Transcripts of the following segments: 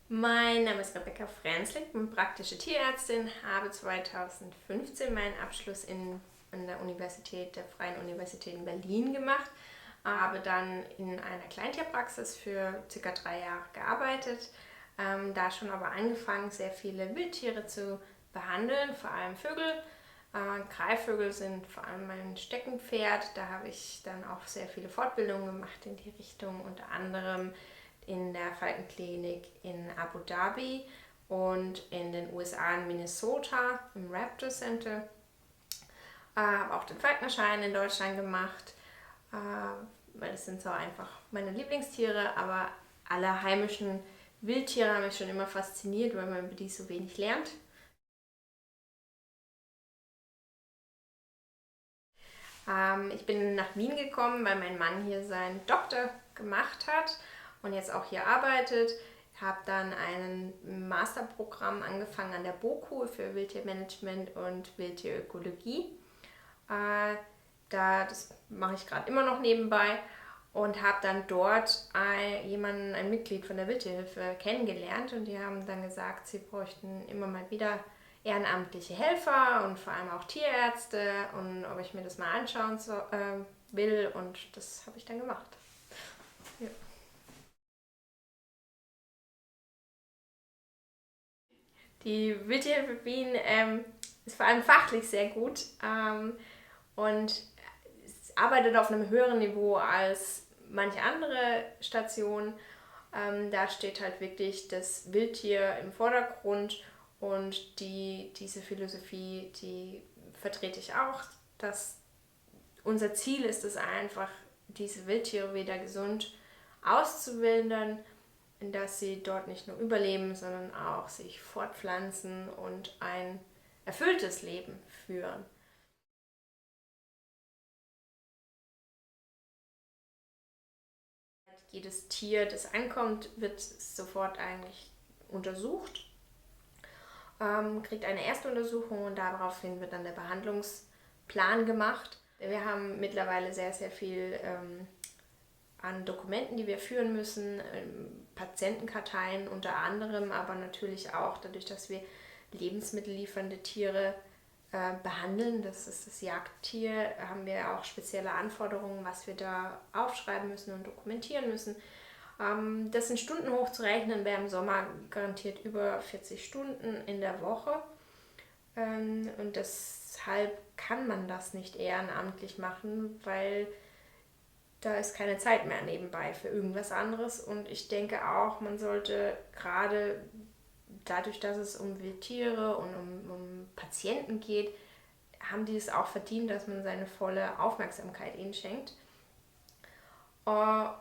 Mein Name ist Rebecca Fränzlich, bin praktische Tierärztin, habe 2015 meinen Abschluss an der Universität, der Freien Universität in Berlin gemacht, habe dann in einer Kleintierpraxis für ca. 3 Jahre gearbeitet, da schon aber angefangen, sehr viele Wildtiere zu behandeln, vor allem Vögel. Greifvögel sind vor allem mein Steckenpferd, da habe ich dann auch sehr viele Fortbildungen gemacht in die Richtung, unter anderem in der Falkenklinik in Abu Dhabi und in den USA in Minnesota im Raptor Center. Habe auch den Falknerschein in Deutschland gemacht, weil das sind so einfach meine Lieblingstiere, aber alle heimischen Wildtiere haben mich schon immer fasziniert, weil man über die so wenig lernt. Ich bin nach Wien gekommen, weil mein Mann hier seinen Doktor gemacht hat und jetzt auch hier arbeitet. Ich habe dann ein Masterprogramm angefangen an der BOKU für Wildtiermanagement und Wildtierökologie. Das mache ich gerade immer noch nebenbei und habe dann dort ein Mitglied von der Wildtierhilfe kennengelernt und die haben dann gesagt, sie bräuchten immer mal wieder ehrenamtliche Helfer und vor allem auch Tierärzte und ob ich mir das mal anschauen will und das habe ich dann gemacht. Ja. Die Wildtierhilfe Wien ist vor allem fachlich sehr gut und arbeitet auf einem höheren Niveau als manche andere Stationen. Da steht halt wirklich das Wildtier im Vordergrund und diese Philosophie, die vertrete ich auch. Dass unser Ziel ist es einfach, diese Wildtiere wieder gesund auszuwildern, dass sie dort nicht nur überleben, sondern auch sich fortpflanzen und ein erfülltes Leben führen. Jedes Tier, das ankommt, wird sofort eigentlich untersucht, kriegt eine erste Untersuchung und daraufhin wird dann der Behandlungsplan gemacht. Wir haben mittlerweile sehr, sehr viel an Dokumenten, die wir führen müssen, Patientenkarteien unter anderem, aber natürlich auch dadurch, dass wir lebensmittelliefernde Tiere behandeln, das ist das Jagdtier, haben wir auch spezielle Anforderungen, was wir da aufschreiben müssen und dokumentieren müssen. Das in Stunden hochzurechnen, wäre im Sommer garantiert über 40 Stunden in der Woche. Und deshalb kann man das nicht ehrenamtlich machen, weil da ist keine Zeit mehr nebenbei für irgendwas anderes. Und ich denke auch, man sollte gerade dadurch, dass es um Wildtiere und um Patienten geht, haben die es auch verdient, dass man seine volle Aufmerksamkeit ihnen schenkt. Und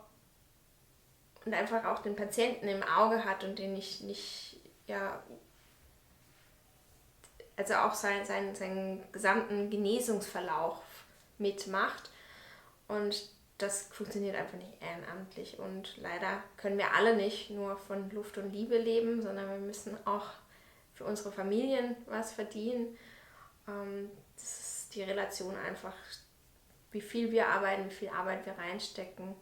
einfach auch den Patienten im Auge hat und den nicht ja, also auch seinen gesamten Genesungsverlauf mitmacht. Und das funktioniert einfach nicht ehrenamtlich. Und leider können wir alle nicht nur von Luft und Liebe leben, sondern wir müssen auch für unsere Familien was verdienen. Das ist die Relation einfach, wie viel wir arbeiten, wie viel Arbeit wir reinstecken.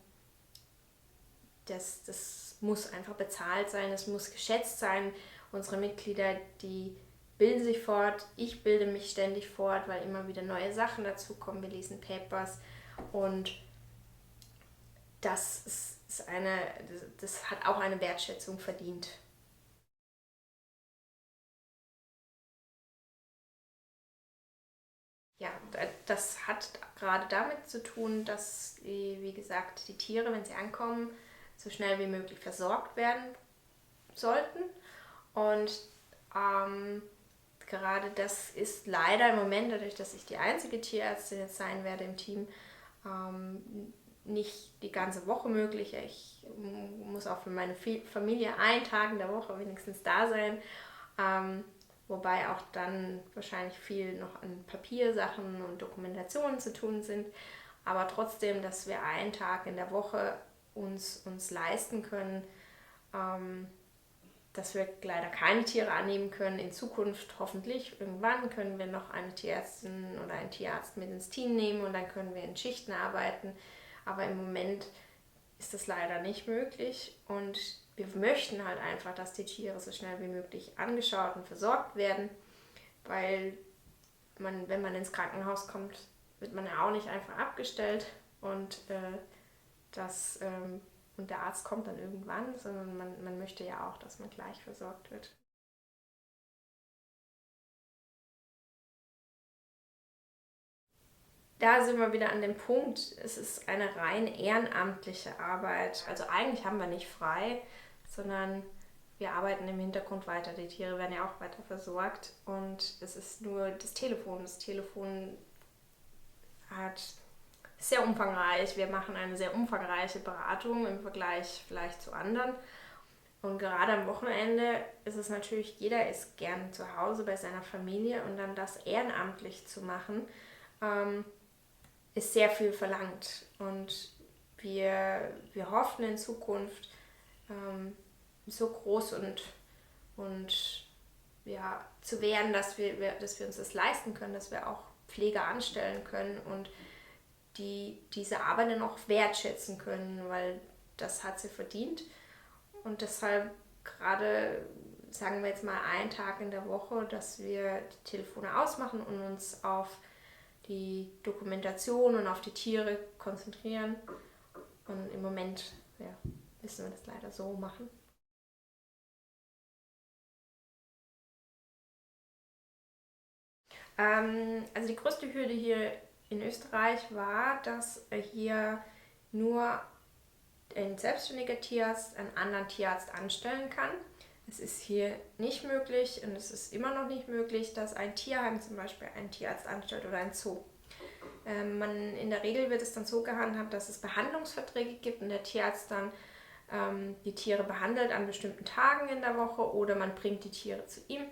Das muss einfach bezahlt sein, es muss geschätzt sein. Unsere Mitglieder, die bilden sich fort, ich bilde mich ständig fort, weil immer wieder neue Sachen dazukommen. Wir lesen Papers und das hat auch eine Wertschätzung verdient. Ja, das hat gerade damit zu tun, dass, wie gesagt, die Tiere, wenn sie ankommen, so schnell wie möglich versorgt werden sollten. Und ähm, gerade das ist leider im Moment, dadurch, dass ich die einzige Tierärztin jetzt sein werde im Team, nicht die ganze Woche möglich. Ich muss auch für meine Familie einen Tag in der Woche wenigstens da sein. Wobei auch dann wahrscheinlich viel noch an Papiersachen und Dokumentationen zu tun sind. Aber trotzdem, dass wir einen Tag in der Woche uns leisten können, dass wir leider keine Tiere annehmen können. In Zukunft hoffentlich, irgendwann können wir noch eine Tierärztin oder einen Tierarzt mit ins Team nehmen und dann können wir in Schichten arbeiten. Aber im Moment ist das leider nicht möglich und wir möchten halt einfach, dass die Tiere so schnell wie möglich angeschaut und versorgt werden, weil wenn man ins Krankenhaus kommt, wird man ja auch nicht einfach abgestellt und, und der Arzt kommt dann irgendwann, sondern man möchte ja auch, dass man gleich versorgt wird. Da sind wir wieder an dem Punkt, es ist eine rein ehrenamtliche Arbeit. Also eigentlich haben wir nicht frei, sondern wir arbeiten im Hintergrund weiter. Die Tiere werden ja auch weiter versorgt und es ist nur das Telefon. Das Telefon hat sehr umfangreich. Wir machen eine sehr umfangreiche Beratung im Vergleich vielleicht zu anderen. Und gerade am Wochenende ist es natürlich, jeder ist gern zu Hause bei seiner Familie und dann das ehrenamtlich zu machen, ist sehr viel verlangt. Und wir hoffen in Zukunft so groß und ja, zu werden, dass wir uns das leisten können, dass wir auch Pfleger anstellen können und diese Arbeit dann auch wertschätzen können, weil das hat sie verdient. Und deshalb gerade, sagen wir jetzt mal, einen Tag in der Woche, dass wir die Telefone ausmachen und uns auf die Dokumentation und auf die Tiere konzentrieren. Und im Moment müssen wir das leider so machen. Also die größte Hürde hier in Österreich war, dass hier nur ein selbstständiger Tierarzt einen anderen Tierarzt anstellen kann. Es ist hier nicht möglich und es ist immer noch nicht möglich, dass ein Tierheim zum Beispiel einen Tierarzt anstellt oder ein Zoo. In der Regel wird es dann so gehandhabt, dass es Behandlungsverträge gibt und der Tierarzt dann die Tiere behandelt an bestimmten Tagen in der Woche oder man bringt die Tiere zu ihm.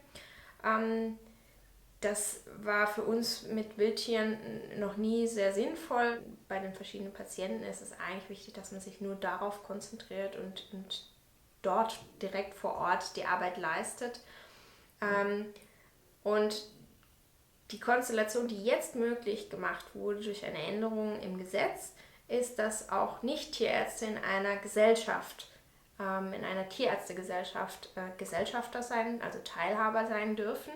Das war für uns mit Wildtieren noch nie sehr sinnvoll. Bei den verschiedenen Patienten ist es eigentlich wichtig, dass man sich nur darauf konzentriert und dort direkt vor Ort die Arbeit leistet. Und die Konstellation, die jetzt möglich gemacht wurde durch eine Änderung im Gesetz, ist, dass auch Nicht-Tierärzte in einer Gesellschaft, in einer Tierärztegesellschaft Gesellschafter sein, also Teilhaber sein dürfen.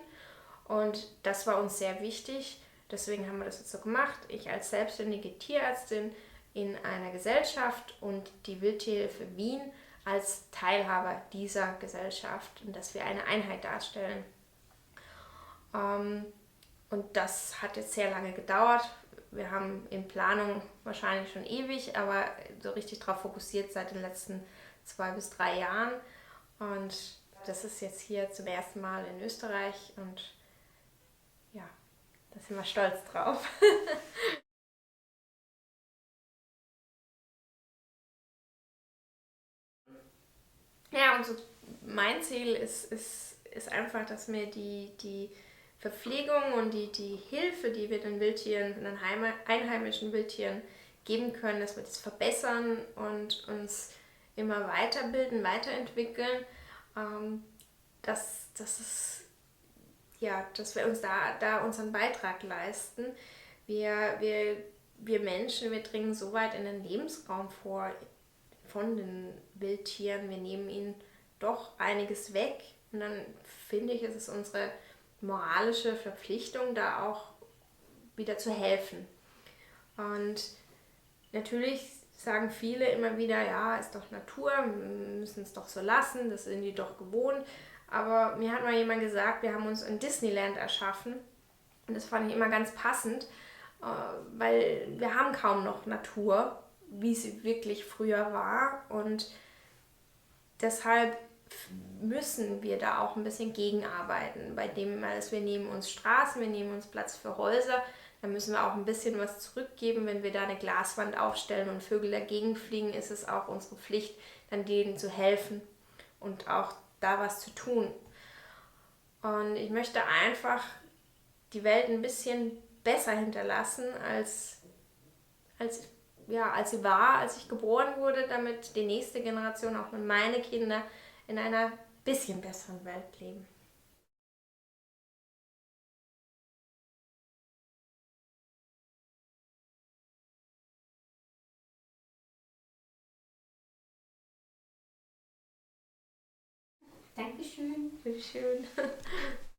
Und das war uns sehr wichtig. Deswegen haben wir das jetzt so gemacht. Ich als selbstständige Tierärztin in einer Gesellschaft und die Wildtierhilfe Wien als Teilhaber dieser Gesellschaft und dass wir eine Einheit darstellen. Und das hat jetzt sehr lange gedauert. Wir haben in Planung wahrscheinlich schon ewig, aber so richtig darauf fokussiert seit den letzten 2 bis 3 Jahren. Und das ist jetzt hier zum ersten Mal in Österreich und ja, da sind wir stolz drauf. Ja, und so mein Ziel ist einfach, dass mir die Verpflegung und die Hilfe, die wir den Wildtieren, den einheimischen Wildtieren geben können, dass wir das verbessern und uns immer weiterbilden, weiterentwickeln, dass wir uns da unseren Beitrag leisten. Wir Menschen, wir dringen so weit in den Lebensraum vor von den Wildtieren. Wir nehmen ihnen doch einiges weg. Und dann finde ich, ist es unsere moralische Verpflichtung, da auch wieder zu helfen. Und natürlich sagen viele immer wieder, ja, ist doch Natur, wir müssen es doch so lassen, das sind die doch gewohnt. Aber mir hat mal jemand gesagt, wir haben uns ein Disneyland erschaffen. Und das fand ich immer ganz passend, weil wir haben kaum noch Natur, wie sie wirklich früher war. Und deshalb müssen wir da auch ein bisschen gegenarbeiten. Bei dem, also wir nehmen uns Straßen, wir nehmen uns Platz für Häuser, da müssen wir auch ein bisschen was zurückgeben. Wenn wir da eine Glaswand aufstellen und Vögel dagegen fliegen, ist es auch unsere Pflicht, dann denen zu helfen und auch da was zu tun. Und ich möchte einfach die Welt ein bisschen besser hinterlassen, als sie war, als ich geboren wurde, damit die nächste Generation, auch meine Kinder, in einer bisschen besseren Welt leben. Dankeschön. Bitteschön.